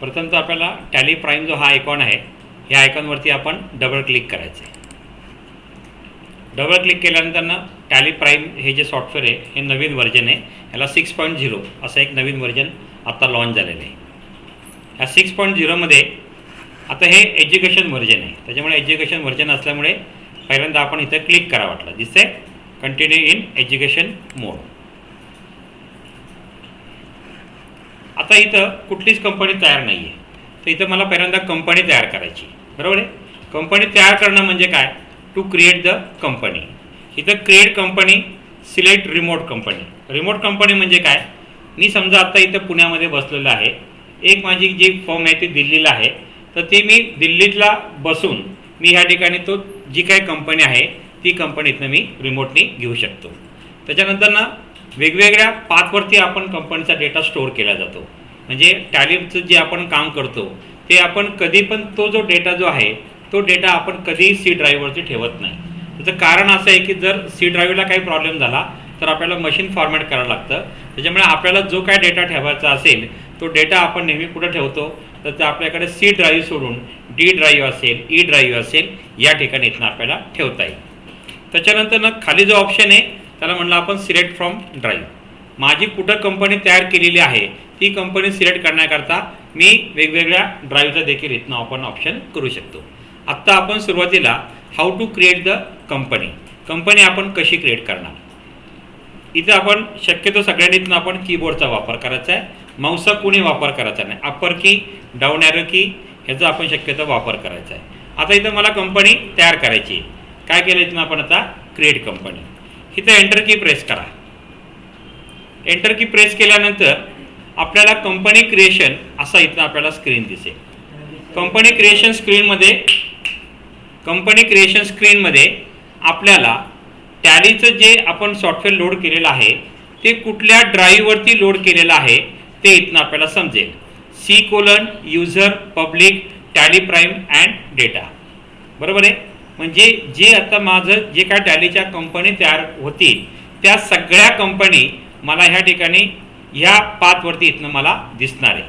प्रथमतः आपल्याला tally prime जो हा आयकॉन आहे, ह्या आयकॉनवरती आपण डबल क्लिक करायचं आहे. डबल क्लिक केल्यानंतर टॅली प्राईम हे जे सॉफ्टवेअर आहे हे नवीन व्हर्जन आहे, ह्याला 6.0 असं एक नवीन व्हर्जन आता लॉन्च झालेलं आहे. ह्या 6.0मध्ये आता हे एज्युकेशन व्हर्जन आहे, त्याच्यामुळे एज्युकेशन व्हर्जन असल्यामुळे पहिल्यांदा आपण इथं क्लिक करा वाटलं, दिसतंय कंटिन्यू इन एज्युकेशन मोड. आता इथं कुठलीच कंपनी तयार नाही आहे, तर इथं मला पहिल्यांदा कंपनी तयार करायची, बरोबर आहे. कंपनी तयार करणं म्हणजे काय, टू क्रिएट द कंपनी. इथं create company, select remote company. Remote company म्हणजे काय, मी समजा आता इथं पुण्यामध्ये बसलेलं आहे, एक माझी जी फर्म आहे ती दिल्लीला आहे, तर ती मी दिल्लीतला बसून मी ह्या ठिकाणी तो जी काही कंपनी आहे ती कंपनीतनं मी रिमोटली घेऊ शकतो. त्याच्यानंतर वेगवेगळ्या पाथवरती आपण कंपनीचा डेटा स्टोअर केला जातो. म्हणजे टॅलीचं जे आपण काम करतो ते आपण कधी पण तो जो डेटा जो आहे तो डेटा आपण कधीही सी ड्राईव्हवरती ठेवत नाही. त्याचं कारण असं आहे की जर सी ड्राईव्हला काही प्रॉब्लेम झाला तर आपल्याला मशीन फॉर्मॅट करावं लागतं. त्याच्यामुळे आपल्याला जो काय डेटा ठेवायचा असेल तो डेटा आपण नेहमी कुठं ठेवतो, तर ते आपल्याकडे सी ड्राईव्ह सोडून डी ड्राईव्ह असेल, ई ड्राईव्ह असेल, या ठिकाणी इथनं आपल्याला ठेवता येईल. त्याच्यानंतर खाली जो ऑप्शन आहे त्याला म्हणलं आपण सिलेक्ट फ्रॉम ड्राईव्ह. माझी कुठं कंपनी तयार केलेली आहे ती कंपनी सिलेक्ट करण्याकरता मी वेगवेगळ्या ड्राईव्हचा देखील इथनं आपण ऑप्शन करू शकतो. आत्ता आपण सुरुवातीला how to create the company आपण कशी क्रिएट करणार. इथं आपण शक्यतो सगळ्यांनी इथनं आपण कीबोर्डचा वापर करायचा आहे, माऊसचा कोणी वापर करायचा नाही. अप्पर की, डाऊन ॲरो की ह्याचा आपण शक्यतो वापर करायचा आहे. आता इथं मला कंपनी तयार करायची आहे, काय केलं इथनं आपण आता क्रिएट कंपनी. इथं एंटर की प्रेस करा. एंटर की प्रेस केल्यानंतर आपल्याला कंपनी क्रिएशन असा इथं आपल्याला स्क्रीन दिसेल. कंपनी क्रिएशन स्क्रीनमध्ये आपल्याला टॅलीचं जे आपण सॉफ्टवेअर लोड केलेलं आहे ते कुठल्या ड्राईव्हवरती लोड केलेलं आहे ते इथनं आपल्याला समजेल. C: user public tally prime and data, बरोबर आहे. म्हणजे जे आता माझं जे काय टॅलीच्या कंपनी तयार होतील त्या सगळ्या कंपनी मला ह्या ठिकाणी ह्या पाथवरती इथनं मला दिसणार आहे.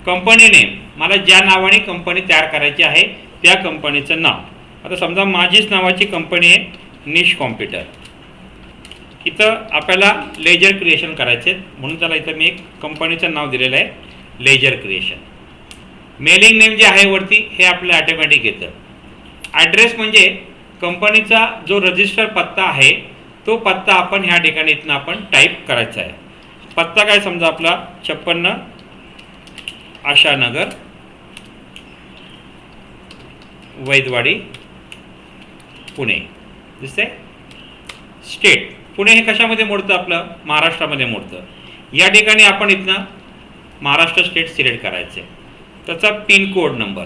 कंपनी नेम, मला ज्या नावाने कंपनी तयार करायची आहे त्या कंपनीचं नाव. आता समजा माझीच नावाची कंपनी आहे निश कॉम्प्युटर. इथं आपल्याला लेजर क्रिएशन करायचे म्हणून त्याला इथं मी एक कंपनीचं नाव दिलेलं आहे, लेजर क्रिएशन. मेलिंग नेम जे आहे वरती हे आपलं ॲटोमॅटिक येतं. ॲड्रेस म्हणजे कंपनीचा जो रजिस्टर पत्ता आहे तो पत्ता आपण ह्या ठिकाणी इथनं आपण टाईप करायचा आहे. पत्ता काय समजा आपला 56 आशानगर, वैदवाडी, पुणे, दिसते. स्टेट पुणे हे कशामध्ये मोडतं, आपलं महाराष्ट्रामध्ये मोडतं. या ठिकाणी आपण इथनं महाराष्ट्र स्टेट सिलेक्ट करायचे. त्याचा पिनकोड नंबर,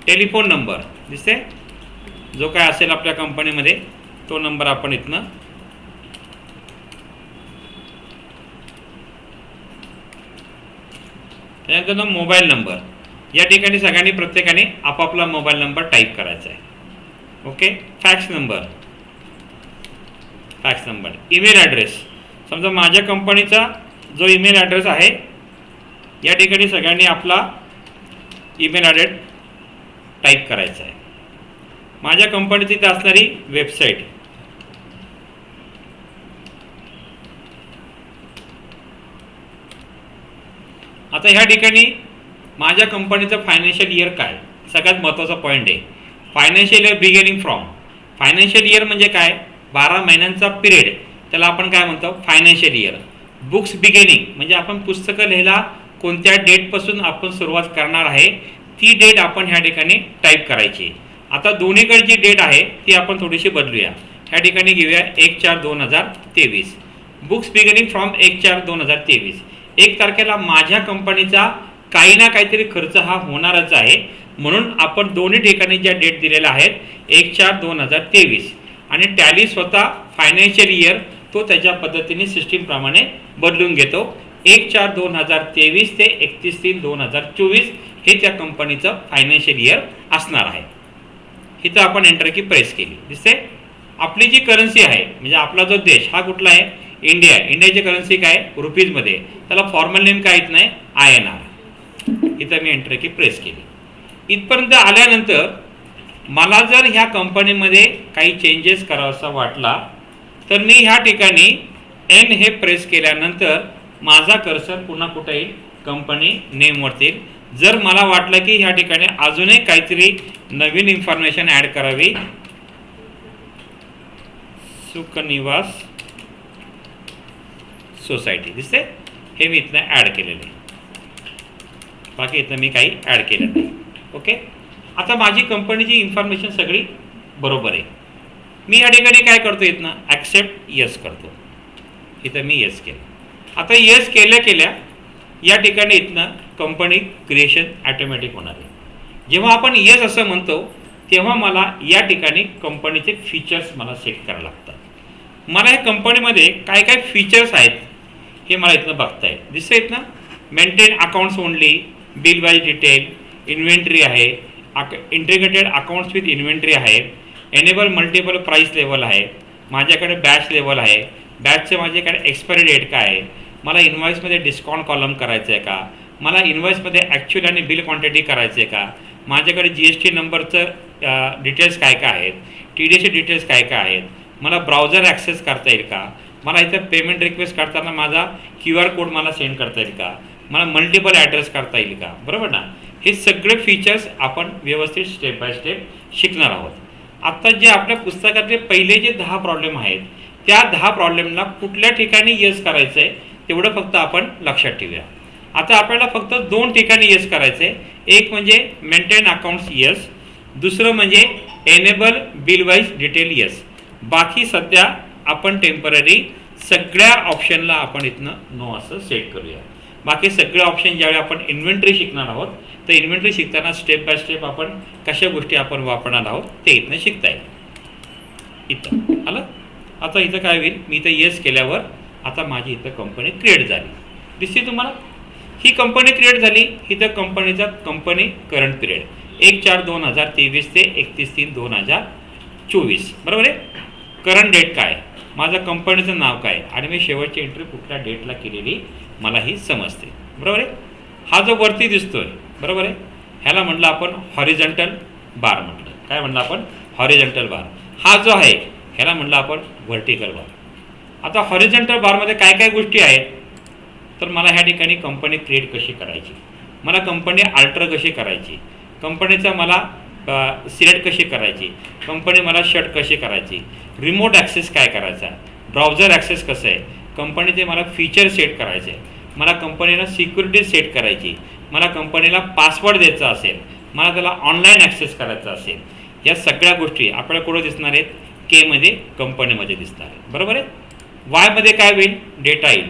टेलिफोन नंबर दिसते, जो काय असेल आपल्या कंपनीमध्ये तो नंबर आपण इथनं त्यानंतर मोबाईल नंबर. या ठिकाणी सगळ्यांनी प्रत्येकाने आपापला मोबाईल नंबर टाईप करायचा आहे. Okay. Fax number, email address. समजा माझ्या कंपनीचा जो ईमेल ॲड्रेस आहे या ठिकाणी सगळ्यांनी आपला ईमेल ॲड्रेस टाईप करायचा आहे. माझ्या कंपनीची इथे असणारी वेबसाईट, आता ह्या ठिकाणी माझ्या कंपनीचं फायनान्शियल इयर काय, सगळ्यात महत्त्वाचा पॉईंट आहे. Financial year beginning from. Financial year म्हणजे काय, 12 महिन्यांचा पिरियड, त्याला आपण काय म्हणतो फायनान्शियल इयर. बुक्स बिगिनिंग म्हणजे आपण पुस्तकं लिहायला कोणत्या डेटपासून आपण सुरुवात करणार आहे ती डेट आपण ह्या ठिकाणी टाईप करायची. आता दोन्हीकडे जी डेट आहे ती आपण थोडीशी बदलूया. ह्या ठिकाणी घेऊया 1/4/2023. Books beginning from 1/4/2023. 1 तारखेला माझ्या कंपनीचा काही ना काहीतरी खर्च हा होणारच आहे, म्हणून आपण दोन्ही ठिकाणी ज्या डेट दिलेल्या आहेत 1/4/2023 आणि टॅली स्वतः फायनान्शियल इयर तो त्याच्या पद्धतीने सिस्टीमप्रमाणे बदलून घेतो. 1/4/2023 ते 31/3/2024 हे त्या कंपनीचं फायनान्शियल इयर असणार आहे. इथं आपण एंटर की प्रेस केली, दिसते. आपली जी करन्सी आहे म्हणजे आपला जो देश हा कुठला आहे, इंडिया. इंडियाची करन्सी काय रुपीजमध्ये, त्याला फॉर्मल नेम काय येत नाही, INR. इथं मी एंटर की प्रेस केली. इथपर्यंत आल्यानंतर मला जर ह्या कंपनीमध्ये काही चेंजेस करावासा वाटला तर मी ह्या ठिकाणी एन हे प्रेस केल्यानंतर माझा कर्सर पुन्हा कुठे येईल, कंपनी नेमवरती येईल. जर मला वाटलं की ह्या ठिकाणी अजूनही काहीतरी नवीन इन्फॉर्मेशन ॲड करावी, सुखनिवास सोसायटी दिसते, हे मी इथनं ॲड केलेलं आहे. बाकी इथं मी काही ॲड केलं नाही. ओके, आता माझी कंपनीची इन्फॉर्मेशन सगळी बरोबर आहे. मी या ठिकाणी काय करतो, इथनं ॲक्सेप्ट येस करतो. इथं मी येस केलं. आता येस केल्या या ठिकाणी इथनं कंपनी क्रिएशन ॲटोमॅटिक होणार आहे. जेव्हा आपण येस असं म्हणतो तेव्हा मला या ठिकाणी कंपनीचे फीचर्स मला सेट करायला लागतात. मला या कंपनीमध्ये काय काय फीचर्स आहेत हे मला इथनं बघता येईल. दिसतं इथनं maintain accounts only, bill wise detail, inventory आहे, इंटिग्रेटेड अकाउंट्स विथ इन्व्हेंटरी आहे, एनेबल मल्टिपल प्राईस लेवल आहे, माझ्याकडे बॅच लेवल आहे, बॅचचं माझ्याकडे एक्सपायरी डेट काय आहे, मला इन्व्हॉइसमध्ये डिस्काउंट कॉलम करायचं आहे का, मला इन्व्हॉइसमध्ये ॲक्च्युअल आणि बिल क्वांटिटी करायचं आहे का, माझ्याकडे GST नंबरचं डिटेल्स काय काय आहेत, TDS डिटेल्स काय काय आहेत, मला ब्राउझर ॲक्सेस करता येईल का, मला इथं पेमेंट रिक्वेस्ट करताना माझा QR कोड मला सेंड करता येईल का, मला मल्टिपल ॲड्रेस करता येईल का, बरोबर ना. हे सगळे फीचर्स आपण व्यवस्थित स्टेप बाय स्टेप शिकणार आहोत. आत्ता जे आपल्या पुस्तकातले पहिले जे 10 प्रॉब्लेम आहेत त्या 10 प्रॉब्लेमला कुठल्या ठिकाणी येस करायचं आहे तेवढं फक्त आपण लक्षात ठेवूया. आता आपल्याला फक्त 2 ठिकाणी येस करायचं आहे. एक म्हणजे मेंटेन अकाउंट्स येस, दुसरं म्हणजे enable bill wise detail yes. बाकी सध्या आपण टेम्पररी सगळ्या ऑप्शनला आपण इथनं नो असं सेट करूया. बाकी सगळे ऑप्शन ज्यावेळी आपण इन्व्हेंटरी शिकणार आहोत तर इन्व्हेंटरी शिकताना स्टेप बाय स्टेप आपण कशा गोष्टी आपण वापरणार आहोत ते इथनं शिकता येईल. इथं आलं. आता इथं काय होईल, मी इथं येस केल्यावर आता माझी इथं कंपनी क्रिएट झाली. दिसते तुम्हाला, ही कंपनी क्रिएट झाली. इथं कंपनीचा कंपनी करंट पिरियड 1/4/2023 ते 31/3/2024 बरोबर आहे. करंट डेट काय, माझं कंपनीचं नाव काय आणि मी शेवटची एंट्री कुठल्या डेटला केलेली मला ही समजते बरोबर आहे. हा जो वरती दिसतोय बरोबर आहे, ह्याला म्हटलं आपण हॉरिझॉन्टल बार म्हटलं. काय म्हटलं आपण, हॉरिझॉन्टल बार. हा जो आहे ह्याला म्हटलं आपण व्हर्टिकल बार. आता हॉरिझॉन्टल बारमध्ये काय काय गोष्टी आहेत तर मला ह्या ठिकाणी कंपनी क्रिएट कशी करायची, मला कंपनी अल्टर कशी करायची, कंपनीचा मला सिलेक्ट कशी करायची, कंपनी मला शट कशी करायची, रिमोट ॲक्सेस काय करायचा, ब्राउझर ॲक्सेस कसं आहे, कंपनीचे मला फीचर सेट करायचे, मला कंपनीला सिक्युरिटी सेट करायची, मला कंपनीला पासवर्ड द्यायचा असेल, मला त्याला ऑनलाईन ॲक्सेस करायचा असेल, या सगळ्या गोष्टी आपल्याला कुठं दिसणार आहेत, केमध्ये कंपनीमध्ये दिसणार आहे बरोबर आहे. वायमध्ये काय होईल, डेटा येईल.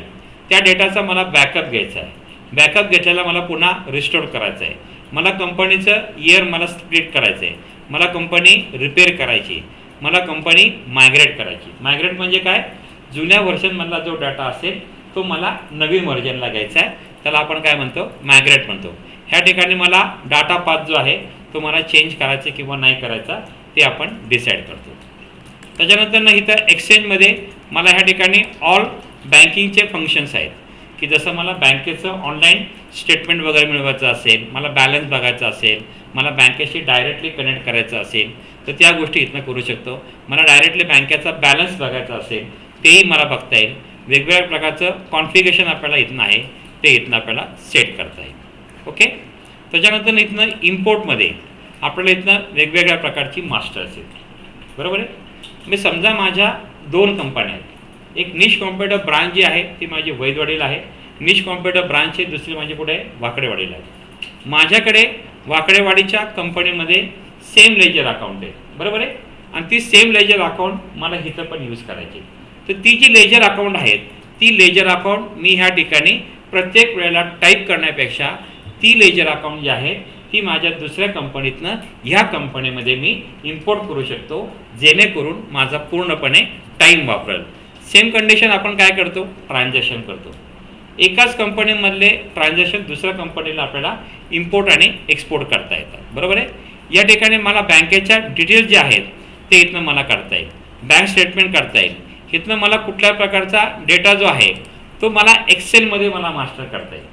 त्या डेटाचा मला बॅकअप घ्यायचा आहे. बॅकअप घेतलेला मला पुन्हा रिस्टोर करायचं आहे. मला कंपनीचं इयर मला स्प्लिट करायचं आहे. मला कंपनी रिपेअर करायची, मला कंपनी मायग्रेट करायची. मायग्रेट म्हणजे काय, जुन्या व्हर्जनमधला जो डाटा असेल तो मला नवीन व्हर्जनला घ्यायचा आहे, त्याला आपण काय म्हणतो, मायग्रेट म्हणतो. ह्या ठिकाणी मला डाटा पाथ जो आहे तो मला चेंज करायचा किंवा नाही करायचा ते आपण डिसाईड करतो. त्याच्यानंतर इथं एक्सचेंजमध्ये मला ह्या ठिकाणी ऑल बँकिंगचे फंक्शन्स आहेत की जसं मला बँकेचं ऑनलाईन स्टेटमेंट वगैरे मिळवायचं असेल, मला बॅलन्स बघायचा असेल, मला बँकेशी डायरेक्टली कनेक्ट करायचं असेल तर त्या गोष्टी इथनं करू शकतो. मला डायरेक्टली बँकेचा बॅलन्स बघायचा असेल तेही मला बघता येईल. वेगवेगळ्या प्रकारचं कॉन्फिगरेशन आपल्याला इथनं आहे ते इथनं आपल्याला सेट करता येईल. ओके. त्याच्यानंतर इथनं इम्पोर्टमध्ये आपल्याला इथनं वेगवेगळ्या प्रकारची मास्टर्स आहेत बरोबर आहे. मी समजा माझ्या 2 कंपन्या आहेत. एक निश कॉम्प्युटर ब्रांच जी आहे ती माझी वैदवाडीला आहे, निश कॉम्प्युटर ब्रांच आहे दुसरी माझी कुठे आहे, वाकडेवाडीला आहे. माझ्याकडे वाकडेवाडीच्या कंपनीमध्ये सेम लेजर अकाउंट आहे बरोबर आहे आणि ती सेम लेजर अकाउंट मला इथं पण यूज करायची. तर ती जी लेजर अकाउंट आहेत ती लेजर अकाउंट मी ह्या ठिकाणी प्रत्येक वेळेला टाईप करण्यापेक्षा ती लेजर अकाउंट जी आहे ती माझ्या दुसऱ्या कंपनीतनं ह्या कंपनीमध्ये मी इम्पोर्ट करू शकतो जेणेकरून माझा पूर्णपणे टाईम वापरेल. सेम कंडिशन आपण काय करतो, ट्रान्झॅक्शन करतो. एकाच कंपनीमधले ट्रान्झॅक्शन दुसऱ्या कंपनीला आपल्याला इम्पोर्ट आणि एक्सपोर्ट करता येतात बरोबर आहे. या ठिकाणी मला बँकेच्या डिटेल्स जे आहेत ते इथनं मला करता येईल, बँक स्टेटमेंट करता येईल. इथनं मला कुठल्या प्रकारचा डेटा जो आहे तो मला एक्सेलमध्ये मला मास्टर करता येईल.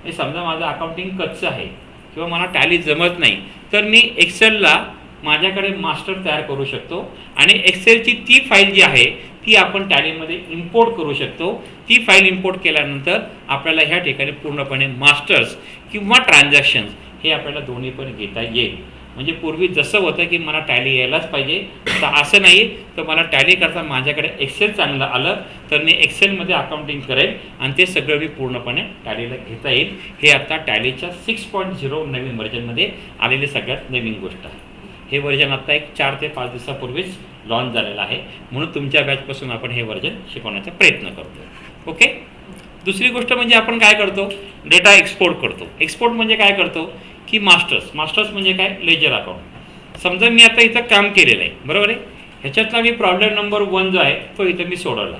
हे समजा माझं अकाउंटिंग कच्चं आहे किंवा मला टॅली जमत नाही, तर मी एक्सेलला माझ्याकडे मास्टर तयार करू शकतो आणि एक्सेलची ती फाईल जी आहे ती आपण टॅलीमध्ये इम्पोर्ट करू शकतो. ती फाईल इम्पोर्ट केल्यानंतर आपल्याला ह्या ठिकाणी पूर्णपणे मास्टर्स किंवा ट्रान्झॅक्शन्स हे आपल्याला दोन्ही पण घेता येईल. म्हणजे पूर्वी जसं होतं की मला टॅली यायलाच पाहिजे, तर असं नाही. तर मला टॅली करता माझ्याकडे एक्सेल चांगलं आलं तर मी एक्सेलमध्ये अकाउंटिंग करेल आणि ते सगळं मी पूर्णपणे टॅलीला घेता येईल. हे आता टॅलीच्या 6.0 नवीन व्हर्जनमध्ये आलेली सगळ्यात नवीन गोष्ट आहे. हे व्हर्जन आत्ता एक 4 ते 5 दिवसापूर्वीच लॉन्च झालेलं आहे, म्हणून तुमच्या बॅचपासून आपण हे व्हर्जन शिकवण्याचा प्रयत्न करतो. ओके. दुसरी गोष्ट म्हणजे आपण काय करतो, डेटा एक्सपोर्ट करतो. एक्सपोर्ट म्हणजे काय करतो की मास्टर्स म्हणजे काय, लेजर अकाउंट. समजा मी आता इथं काम केलेलं आहे, बरोबर आहे. ह्याच्यातला मी प्रॉब्लेम नंबर 1 जो आहे तो इथं मी सोडवला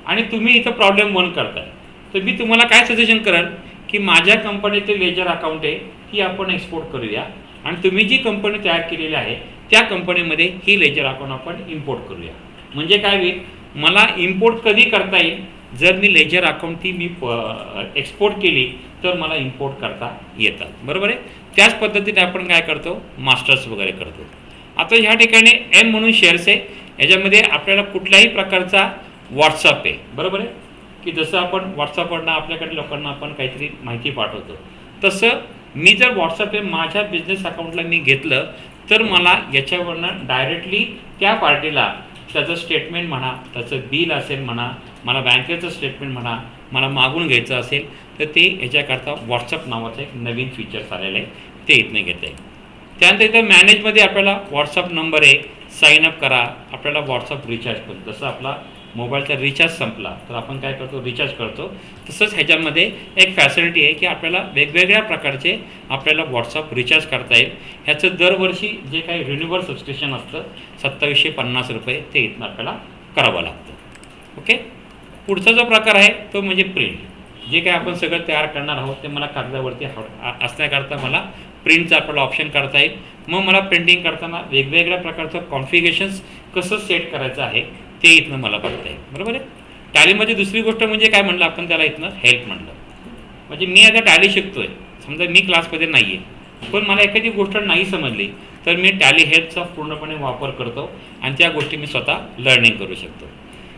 आणि तुम्ही इथं प्रॉब्लेम 1 करताय, तर मी तुम्हाला काय सजेशन कराल की माझ्या कंपनीचे लेजर अकाउंट आहे ती आपण एक्सपोर्ट करूया आणि तुम्ही जी कंपनी तयार केलेली आहे त्या कंपनीमध्ये ही लेजर अकाउंट आपण इम्पोर्ट करूया. म्हणजे काय होईल, मला इम्पोर्ट कधी करता येईल, जर मी लेजर अकाउंट ती मी एक्सपोर्ट केली तर मला इम्पोर्ट करता येतात, बरोबर आहे. त्याच पद्धतीने आपण काय करतो, मास्टर्स वगैरे करतो. आता ह्या ठिकाणी एम म्हणून शेअर्स आहे, ह्याच्यामध्ये आपल्याला कुठल्याही प्रकारचा व्हॉट्सअप आहे, बरोबर आहे. की जसं आपण व्हॉट्सअपवरनं आपल्याकडे लोकांना आपण काहीतरी माहिती पाठवतो, तसं मी जर व्हॉट्सअप हे माझ्या बिझनेस अकाउंटला मी घेतलं तर मला याच्यावरनं डायरेक्टली त्या पार्टीला त्याचं स्टेटमेंट म्हणा, त्याचं बिल असेल म्हणा, मला बँकेचं स्टेटमेंट म्हणा, मला मागून घ्यायचं असेल तर ते याच्याकरता व्हॉट्सअप नावाचं एक नवीन फीचर्स आलेलं आहे, ते इथनं घेता येईल. त्यानंतर इथं मॅनेजमध्ये आपल्याला व्हॉट्सअप नंबर आहे, साईनअप करा, आपल्याला व्हॉट्सअप रिचार्ज करू. जसं आपला मोबाईलचा रिचार्ज संपला तर आपण काय करतो, रिचार्ज करतो. तसंच ह्याच्यामध्ये एक फॅसिलिटी आहे की आपल्याला वेगवेगळ्या प्रकारचे आपल्याला व्हॉट्सअप रिचार्ज करता येईल. ह्याचं दरवर्षी जे काही रिन्युअल सबस्क्रिप्शन असतं 2750 रुपये ते इथनं आपल्याला करावं लागतं. ओके. पुढचा जो प्रकार आहे तो म्हणजे प्रिंट. जे काय आपण सगळं तयार करणार आहोत ते मला कागदावरती असण्याकरता मला प्रिंटचा आपल्याला ऑप्शन करता येईल. मग मला प्रिंटिंग करताना वेगवेगळ्या प्रकारचं कॉन्फिगरेशन्स कसं सेट करायचं आहे ते इथनं मला बघता येईल, बरोबर आहे. टॅलीमध्ये दुसरी गोष्ट म्हणजे काय म्हणलं आपण त्याला इथनं हेल्प म्हणलं. म्हणजे मी आता टॅली शिकतोय, समजा मी क्लासमध्ये नाही आहे पण मला एखादी गोष्ट नाही समजली तर मी टॅली हेल्पचा पूर्णपणे वापर करतो आणि त्या गोष्टी मी स्वतः लर्निंग करू शकतो.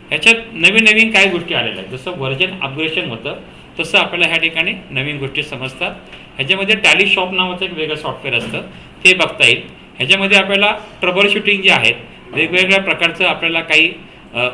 ह्याच्यात नवीन नवीन काय गोष्टी आलेल्या आहेत, जसं व्हर्जन अपग्रेडेशन होतं तसं आपल्याला ह्या ठिकाणी नवीन गोष्टी समजतात. ह्याच्यामध्ये टॅली शॉप नावाचं एक वेगळं सॉफ्टवेअर असतं ते बघता येईल. ह्याच्यामध्ये आपल्याला ट्रबल शूटिंग जे आहेत, वेगवेगळ्या प्रकारचं आपल्याला काही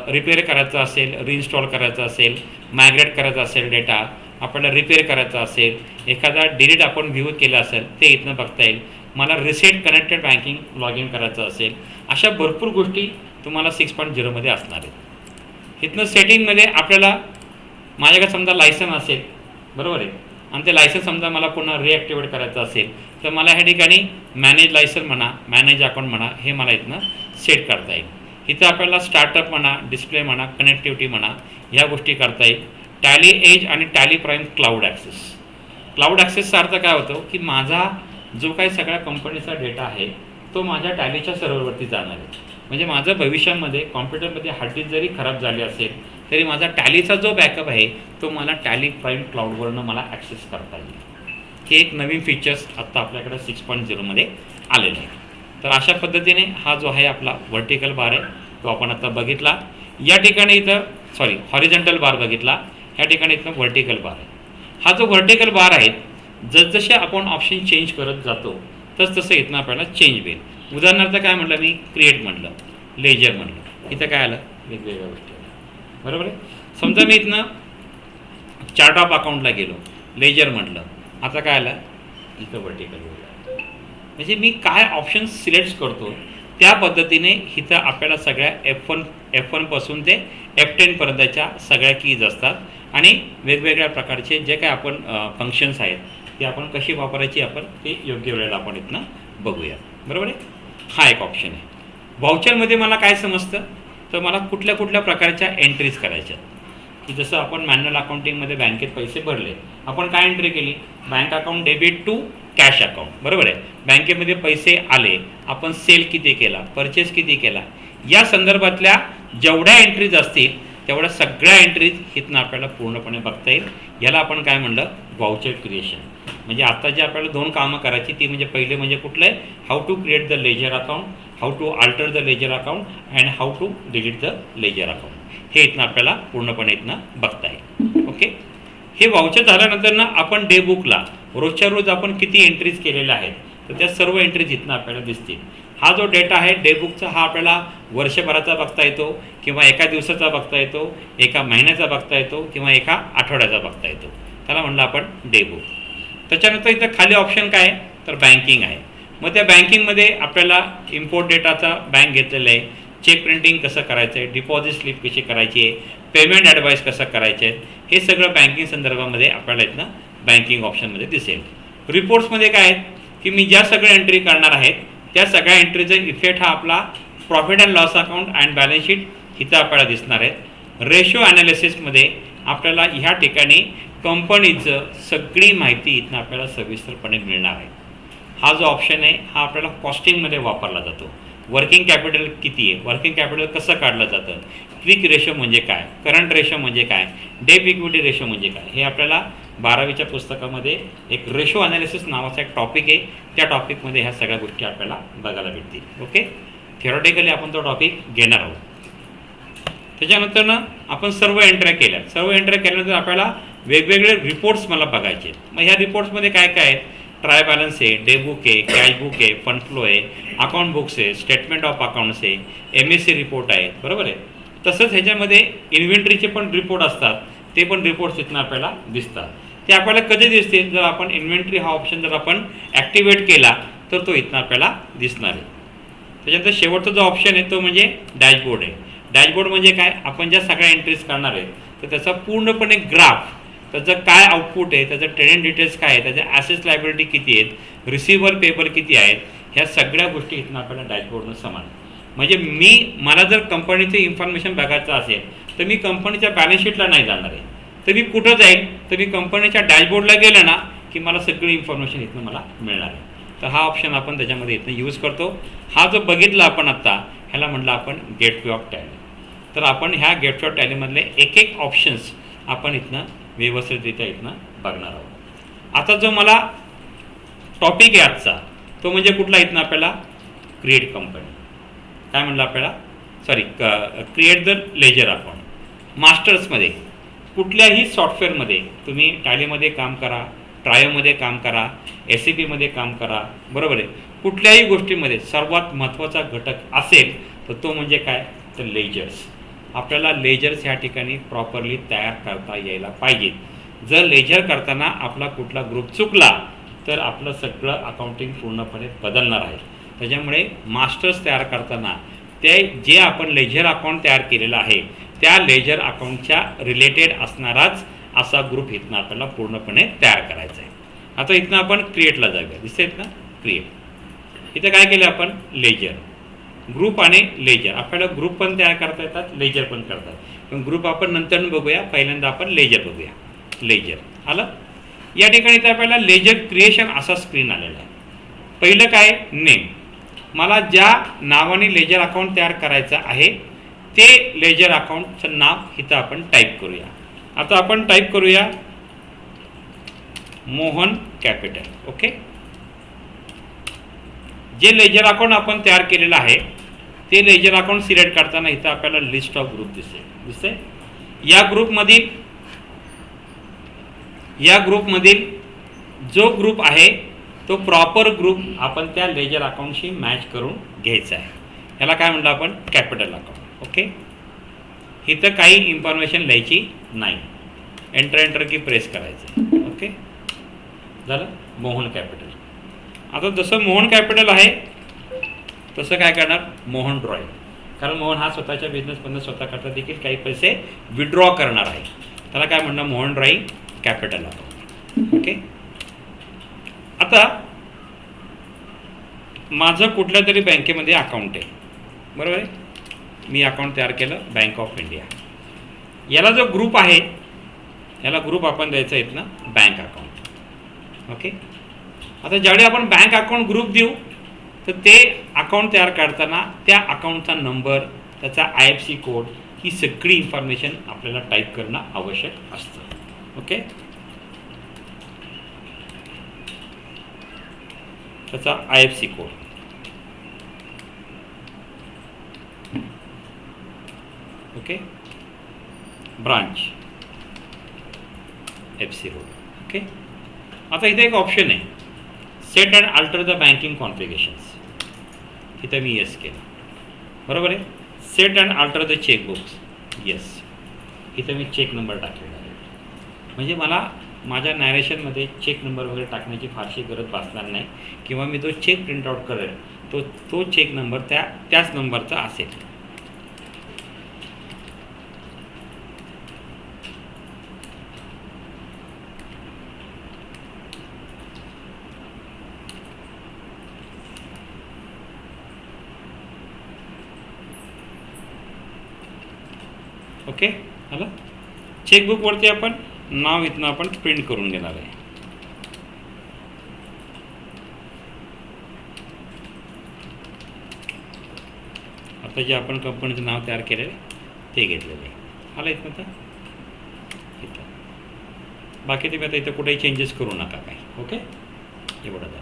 रिपेअर करायचं असेल, रिइन्स्टॉल करायचं असेल, मायग्रेट करायचं असेल, डेटा आपल्याला रिपेअर करायचा असेल, एखादा डिलीट आपण व्ह्यू केला असेल ते इथनं बघता येईल. मला reset connected banking log in करायचं असेल, अशा भरपूर गोष्टी तुम्हाला 6.0मध्ये असणार आहेत. इथनं सेटिंगमध्ये आपल्याला माझ्याकडे समजा लायसन असेल, बरोबर आहे, आणि ते लायसन समजा मला पुन्हा रिॲक्टिवेट करायचं असेल तर मला ह्या ठिकाणी मॅनेज लायसन म्हणा, मॅनेज अकाउंट म्हणा, हे मला इथनं सेट करता येईल. इथं आपल्याला स्टार्टअप म्हणा, डिस्प्ले म्हणा, कनेक्टिव्हिटी म्हणा, ह्या गोष्टी करता येईल. टॅली एज आणि Tally prime cloud access. Cloud ॲक्सेसचा अर्थ काय होतो की माझा जो काही सगळ्या कंपनीचा डेटा आहे तो माझ्या टॅलीच्या सर्व्हरवरती जाणार आहे. म्हणजे माझं भविष्यामध्ये कॉम्प्युटरमध्ये हार्ड डिस्क जरी खराब झाली असेल तरी माझा टॅलीचा जो बॅकअप आहे तो मला टॅली प्राईम क्लाउडवरनं मला ॲक्सेस करता येईल. हे एक नवीन फीचर्स आत्ता आपल्याकडे 6.0मध्ये आलेलं आहे. तर अशा पद्धतीने हा जो आहे आपला व्हर्टिकल बार आहे तो आपण आता बघितला. या ठिकाणी इथं हॉरिझॉन्टल बार बघितला, ह्या ठिकाणी इथं व्हर्टिकल बार आहे. हा जो व्हर्टिकल बार आहे जसजसे आपण ऑप्शन चेंज करत जातो तसं इथनं आपल्याला चेंज होईल. उदाहरणार्थ काय म्हटलं मी, क्रिएट म्हटलं, लेजर म्हटलं, इथं काय आलं, वेगवेगळ्या गोष्टी आल्या, बरोबर आहे. समजा मी इथनं चार्ट ऑफ अकाउंटला गेलो, लेजर म्हटलं, आता काय आलं, इथं व्हर्टिकल होईल. म्हणजे मी काय ऑप्शन सिलेक्ट करतो त्या पद्धतीने इथं आपल्याला सगळ्या F1 पासून ते F10 पर्यंतच्या सगळ्या कीज असतात आणि वेगवेगळ्या प्रकारचे जे काय आपण फंक्शन्स आहेत ते आपण कशी वापरायची आपण ते योग्य वेळेला आपण इथनं बघूया, बरोबर आहे. हा एक ऑप्शन आहे. व्हाउचरमध्ये मला काय समजतं तर मला कुठल्या कुठल्या प्रकारच्या एंट्रीज करायच्या, की जसं आपण मॅन्युअल अकाउंटिंगमध्ये बँकेत पैसे भरले, आपण काय एंट्री केली, bank account debit to cash account, बरोबर आहे. बँकेमध्ये पैसे आले, आपण सेल किती केला, परचेस किती केला, या संदर्भातल्या जेवढ्या एंट्रीज असतील तेवढ्या सगळ्या एंट्रीज इथनं आपल्याला पूर्णपणे बघता येईल. याला आपण काय म्हणलं, व्हाउचर क्रिएशन. म्हणजे आता जे आपल्याला 2 कामं करायची ती म्हणजे पहिले म्हणजे कुठलं आहे, how to create the ledger account, how to alter the ledger account and how to delete the ledger account. हे इथनं आपल्याला पूर्णपणे इथनं बघता येईल. ओके. हे वाउचर झाल्यानंतर ना आपण डे बुकला रोजच्या रोज आपण किती एंट्रीज केलेल्या आहेत तर त्या सर्व एंट्रीज इथनं आपल्याला दिसतील. हा जो डेटा आहे डे बुकचा हा आपल्याला वर्षभराचा बघता येतो किंवा एका दिवसाचा बघता येतो, एका महिन्याचा बघता येतो किंवा एका आठवड्याचा बघता येतो. त्याला म्हणलं आपण डे बुक. त्याच्यानंतर इथं खाली ऑप्शन काय आहे तर बँकिंग आहे. मग त्या बँकिंगमध्ये आपल्याला इम्पोर्ट डेटाचा बँक घेतलेला आहे, चेक प्रिंटिंग कसं करायचं आहे, डिपॉझिट स्लिप कशी करायची आहे, पेमेंट ॲडवाईस कसं करायचे आहे, हे सगळं बँकिंग संदर्भामध्ये आपल्याला इथनं बँकिंग ऑप्शनमध्ये दिसेल. रिपोर्ट्समध्ये काय आहेत की मी ज्या सगळ्या एंट्री करणार आहेत त्या सगळ्या एंट्रीचा इफेक्ट हा आपला profit and loss account and balance sheet इथं आपल्याला दिसणार आहेत. रेशो ॲनालिसिसमध्ये आपल्याला ह्या ठिकाणी कंपनीचं सगळी माहिती इथनं आपल्याला सविस्तरपणे मिळणार आहे. हा जो ऑप्शन आहे हा आपल्याला कॉस्टिंगमध्ये वापरला जातो. वर्किंग कॅपिटल किती आहे, वर्किंग कॅपिटल कसं काढलं जातं, क्विक रेशो म्हणजे काय, करंट रेशो म्हणजे काय, डेट इक्विटी रेशो म्हणजे काय, हे आपल्याला 12वीच्या पुस्तकामध्ये एक रेशो ॲनालिसिस नावाचा एक टॉपिक आहे. त्या टॉपिकमध्ये ह्या सगळ्या गोष्टी आपल्याला बघायला भेटतील. ओके. थिअरॉटिकली आपण तो टॉपिक घेणार आहोत. त्याच्यानंतर ना आपण सर्व एंट्र्या केल्या. सर्व एंट्र्या केल्यानंतर आपल्याला वेगवेगळे रिपोर्ट्स मला बघायचे. मग ह्या रिपोर्ट्समध्ये काय काय आहेत, ट्राय बॅलन्स आहे, डे बुक आहे, कॅश बुक आहे, फंड फ्लो आहे, अकाउंट बुक्स आहे, स्टेटमेंट ऑफ अकाउंट्स आहे, MSC रिपोर्ट आहे. बरोबर आहे. तसंच ह्याच्यामध्ये इन्व्हेंटरीचे पण रिपोर्ट असतात, ते पण रिपोर्ट्स इथनं आपल्याला दिसतात. ते आपल्याला कधी दिसतील जर आपण इन्व्हेंटरी हा ऑप्शन जर आपण ॲक्टिवेट केला तर तो इथनं आपल्याला दिसणार आहे. त्याच्यानंतर शेवटचा जो ऑप्शन आहे तो म्हणजे डॅशबोर्ड आहे. डॅशबोर्ड म्हणजे काय, आपण ज्या सगळ्या एंट्रीज करणार आहे तर त्याचा पूर्णपणे ग्राफ, त्याचं काय आउटपुट आहे, त्याचं ट्रेडिंग डिटेल्स काय आहे, त्याच्या ॲसेट्स लायबिलिटी किती आहेत, रिसिव्हर पेबल किती आहेत, ह्या सगळ्या गोष्टी इथनं आपल्याला डॅशबोर्डनं समान. म्हणजे मला जर कंपनीचं इन्फॉर्मेशन बघायचं असेल तर मी कंपनीच्या बॅलन्स शीटला नाही जाणार आहे, तर मी कुठं जाईल तर मी कंपनीच्या डॅशबोर्डला गेलं ना की मला सगळी इन्फॉर्मेशन इथनं मला मिळणार आहे. तर हा ऑप्शन आपण त्याच्यामध्ये इथनं यूज करतो. हा जो बघितला आपण आत्ता ह्याला म्हटलं आपण गेटवे ऑफ टॅली. तर आपण ह्या गेटवे ऑफ टॅलीमधले एक एक ऑप्शन्स आपण इथनं व्यवस्थितरित्या इथनं बघणार आहोत. आता जो मला टॉपिक आहे आजचा तो म्हणजे कुठला इथनं आपल्याला क्रिएट कंपनी काय म्हणलं आपल्याला क्रिएट द लेजर अकाउंट. मास्टर्समध्ये कुठल्याही सॉफ्टवेअरमध्ये तुम्ही टॅलीमध्ये काम करा, ट्रायोमध्ये काम करा, SAPमध्ये काम करा, बरोबर आहे. कुठल्याही गोष्टीमध्ये सर्वात महत्त्वाचा घटक असेल तर तो म्हणजे काय तर लेजर्स. आपल्याला लेजर्स ह्या ठिकाणी प्रॉपरली तयार करता यायला पाहिजेत. जर लेजर करताना आपला कुठला ग्रुप चुकला तर आपलं सगळं अकाउंटिंग पूर्णपणे बदलणार आहे. त्याच्यामुळे मास्टर्स तयार करताना ते जे आपण लेजर अकाउंट तयार केलेलं आहे त्या लेजर अकाउंटच्या रिलेटेड असणाराच असा ग्रुप इथनं आपल्याला पूर्णपणे तयार करायचा आहे. आता इथनं आपण क्रिएटला जाऊया. दिसते इथनं क्रिएट. इथं काय केलं आपण लेजर, ग्रुप आणि लेजर. आपल्याला ग्रुप पण तयार करता येतात, लेजर पण करतात. पण ग्रुप आपण नंतर बघूया, पहिल्यांदा आपण लेजर बघूया. लेजर आलं. या ठिकाणी तर आपल्याला लेजर क्रिएशन असा स्क्रीन आलेला आहे. पहिलं काय नेम. मला ज्या नावाने लेजर अकाउंट तयार करायचं आहे ते लेजर अकाउंटचं नाव इथं आपण टाईप करूया. आता आपण टाईप करूया मोहन कॅपिटल. ओके. जे लेजर अकाउंट आपण तयार केलेलं आहे ते लेजर अकाउंट सिलेक्ट करताना इथं आपल्याला लिस्ट ऑफ ग्रुप दिसते. या ग्रुपमधील जो ग्रुप आहे तो प्रॉपर ग्रुप आपण त्या लेजर अकाउंटशी मॅच करून घ्यायचा आहे. याला काय म्हणलं आपण कॅपिटल अकाउंट. ओके. इथं काही इन्फॉर्मेशन लिहायची नाही. एंटर की प्रेस करायचं. ओके. झालं मोहन कॅपिटल. आता जसं मोहन कॅपिटल आहे तसं काय करणार मोहन ड्रॉईंग. कारण मोहन हा स्वतःच्या बिझनेसमधून स्वतःकरता देखील काही पैसे विड्रॉ करणार आहे. त्याला काय म्हणणार Mohan drawing capital account. Okay. आता माझं कुठल्या तरी बँकेमध्ये अकाउंट आहे, बरोबर आहे. मी अकाउंट तयार केलं बँक ऑफ इंडिया. याला जो ग्रुप आहे याला ग्रुप आपण द्यायचा इथनं बँक अकाउंट. ओके. आता ज्यावेळी आपण बँक अकाउंट ग्रुप देऊ तर ते अकाउंट तयार करताना त्या अकाउंटचा नंबर, त्याचा IFSC कोड ही सगळी इन्फॉर्मेशन आपल्याला टाईप करणं आवश्यक असतं. ओके. त्याचा IFSC code, okay, branch FC road, okay. आता इथे एक ऑप्शन आहे, set and alter the banking configurations. इथं मी येस केलं, बरोबर आहे. Set and alter the chequebooks, yes. इथं मी चेक नंबर टाकलेला आहे, म्हणजे मला माझ्या नॅरेशनमध्ये चेक नंबर वगैरे टाकण्याची फारशी गरज भासणार नाही, किंवा मी तो चेक प्रिंटआउट करेल तो चेक नंबर त्याच नंबरचा असेल. ओके, आलं. चेकबुकवरती आपण नाव इथनं आपण प्रिंट करून घेणार आहे. आता जे आपण कंपनीचं नाव तयार केलेलं आहे ते घेतलेलं आहे. आलं इथनं तर इथं. बाकी तुम्ही आता इथं कुठेही चेंजेस करू नका काय. ओके, एवढं झालं.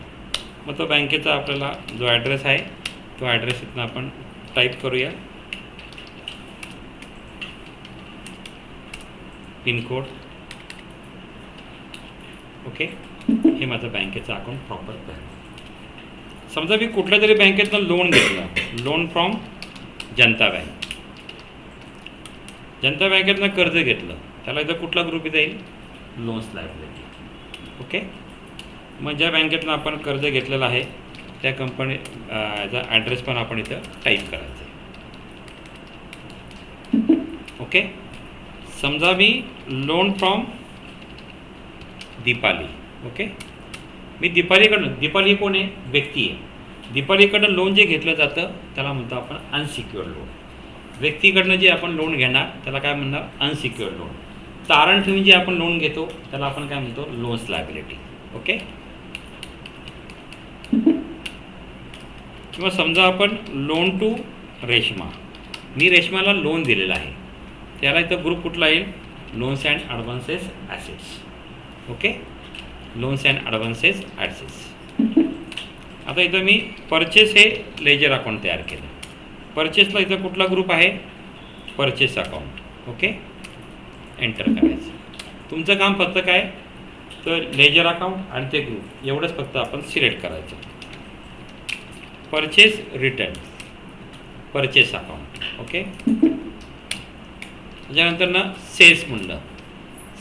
मग तो बँकेचा आपल्याला जो ॲड्रेस आहे तो ॲड्रेस इथनं आपण टाईप करूया. Pincode, okay. हे माझं बँकेचं अकाउंट प्रॉपर आहे. समजा मी कुठल्या तरी बँकेतनं लोन घेतलं, लोन फ्रॉम जनता बँक. जनता बँकेतनं कर्ज घेतलं, त्याला इथं कुठला ग्रुप इथं येईल? Loans liability, okay. मग ज्या बँकेतनं आपण कर्ज घेतलेलं आहे त्या कंपनीचा ॲड्रेस पण आपण इथं टाईप करायचं आहे, ओके. समजा मी लोन फ्रॉम दीपाली, ओके. मी दीपालीकडनं, दीपाली कोण आहे? व्यक्ती आहे. दीपालीकडनं लोन जे घेतलं जातं त्याला म्हणतो आपण अनसिक्युअर्ड लोन. व्यक्तीकडनं जे आपण लोन घेणार त्याला काय म्हणणार? Unsecured loan. तारण ठेवून जे आपण लोन घेतो त्याला आपण काय म्हणतो? Loans liability, okay. किंवा समजा आपण लोन टू रेशमा, मी रेशमाला लोन दिलेलं आहे, त्याला इथं ग्रुप कुठला येईल? Loans and advances assets, okay. Loans and advances assets. आता इथं मी परचेस हे लेजर अकाउंट तयार केलं. परचेसला इथं कुठला ग्रुप आहे? Purchase account, okay. एंटर करायचं. तुमचं काम फक्त काय तर लेजर अकाउंट आणि ते ग्रुप एवढंच फक्त आपण सिलेक्ट करायचं. Purchase return, purchase account, okay. त्याच्यानंतर ना सेल्स म्हणलं,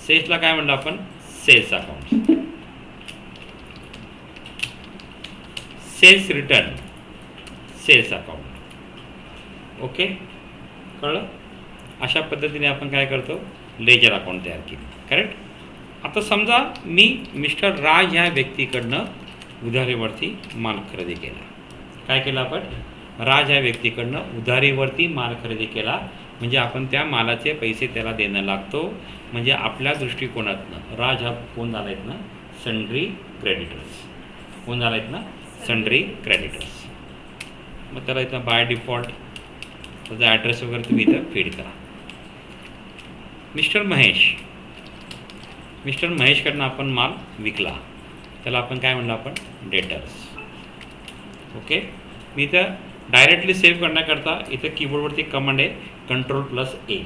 सेल्सला काय म्हणलं आपण? Sales account. Sales return, sales account, okay. कळलं? अशा पद्धतीने आपण काय करतो? लेजर अकाउंट तयार केली, करेक्ट. आता समजा मी मिस्टर राज ह्या व्यक्तीकडनं उधारीवरती माल खरेदी केला. काय केलं आपण? राज ह्या व्यक्तीकडनं उधारीवरती माल खरेदी केला, म्हणजे आपण त्या मालाचे पैसे त्याला देणं लागतो. म्हणजे आपल्या दृष्टिकोनातनं राज हा कोण झाला आहेत ना? Sundry creditors. कोण झाला आहेत ना? Sundry creditors. मग त्याला इथं बाय डिफॉल्ट त्याचा ॲड्रेस वगैरे तुम्ही इथं फीड करा. मिस्टर महेश, मिस्टर महेशकडनं आपण माल विकला, त्याला आपण काय म्हणलं? आपण डेटर्स, ओके. मी इथं डायरेक्टली सेव्ह करण्याकरता इथं कीबोर्डवरती कमांड आहे Ctrl+A,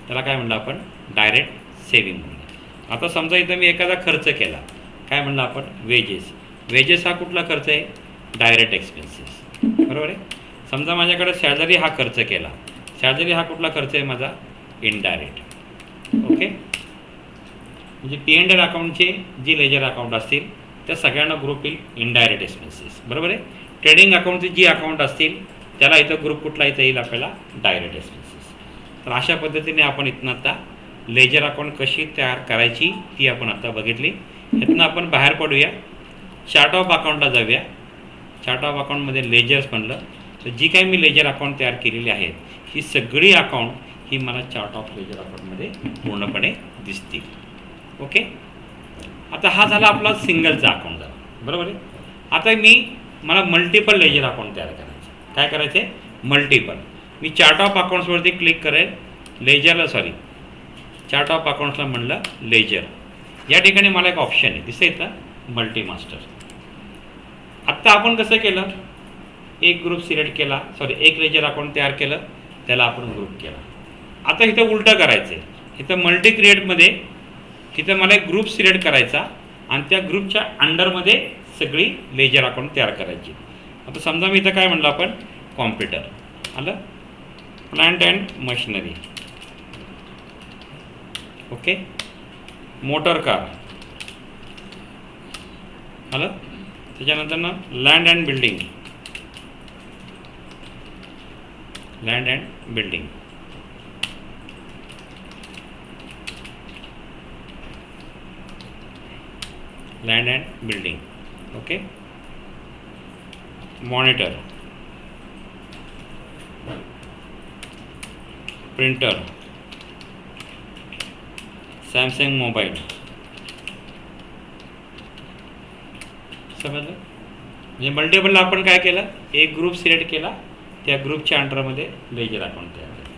त्याला काय म्हणलं आपण? डायरेक्ट सेविंग म्हणलं. आता समजा इथं मी एखादा खर्च केला, काय म्हणलं आपण? वेजेस. वेजेस हा कुठला खर्च आहे? डायरेक्ट एक्सपेन्सेस, बरोबर आहे. समजा माझ्याकडे सॅलरी हा खर्च केला, सॅलरी हा कुठला खर्च आहे माझा? Indirect, okay. म्हणजे P&L अकाउंटचे जे लेजर अकाउंट असतील त्या सगळ्यांना ग्रुप येईल इनडायरेक्ट एक्सपेन्सेस, बरोबर आहे. ट्रेडिंग अकाउंटचे जी अकाउंट असतील त्याला इथं ग्रुप कुठला इथं येईल आपल्याला? Direct expenses. तर अशा पद्धतीने आपण इथनं आता लेजर अकाउंट कशी तयार करायची ती आपण आता बघितली. इथनं आपण बाहेर पडूया, चार्ट ऑफ अकाउंटला जाऊया. चार्ट ऑफ अकाउंटमध्ये लेजर्स म्हणलं तर जी काही मी लेजर अकाउंट तयार केलेली आहेत ही सगळी अकाउंट ही मला चार्ट ऑफ लेजर अकाउंटमध्ये पूर्णपणे दिसतील, ओके. आता हा झाला आपला सिंगलचा अकाउंट झाला, बरोबर आहे. आता मला मल्टिपल लेजर अकाउंट तयार करायचं. काय करायचं आहे? मल्टिपल. मी चार्ट ऑफ अकाउंट्सवरती क्लिक करेल, लेजरला चार्ट ऑफ अकाउंट्सला म्हणलं लेजर. या ठिकाणी मला एक ऑप्शन आहे दिसतं इथं, मल्टी मास्टर. आत्ता आपण कसं केलं, एक ग्रुप सिलेक्ट केला, एक लेजर अकाउंट तयार केलं, त्याला आपण ग्रुप केला. आता इथं उलटं करायचं आहे. इथं मल्टी क्रिएटमध्ये इथं मला एक ग्रुप सिलेक्ट करायचा आणि त्या ग्रुपच्या अंडरमध्ये सगळी लेजर अकाउंट तयार करायची. आता समजा मी इथं काय म्हणलं आपण, कॉम्प्युटर आलं, plant and machinery, okay, motor car आलं, त्याच्यानंतर ना land and building, land and building, land and building, okay, monitor, printer, Samsung mobile. समजलं? म्हणजे मल्टिपलला आपण काय केलं, एक ग्रुप सिलेक्ट केला, त्या ग्रुपच्या अंडरमध्ये लेजर अकाउंट तयार केलं.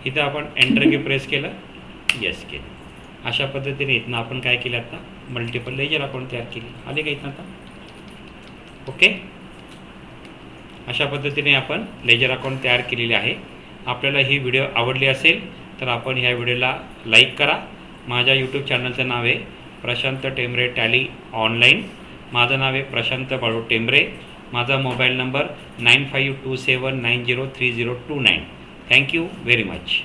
इथं आपण एंटर की प्रेस केलं, येस केलं. अशा पद्धतीने इथनं आपण काय केलं, आता मल्टिपल लेजर अकाउंट तयार केली. आले का इथनं आता? ओके, अशा पद्धतीने आपण लेजर अकाउंट तयार केलेले आहे. आपल्याला ही व्हिडिओ आवडली असेल तर आपण ह्या व्हिडिओला लाईक करा. माझ्या यूट्यूब चॅनलचं नाव आहे प्रशांत टेंबरे टॅली ऑनलाईन. माझं नाव आहे प्रशांत बाळू टेंबरे. माझा mobile number 9527903029. Thank you very much.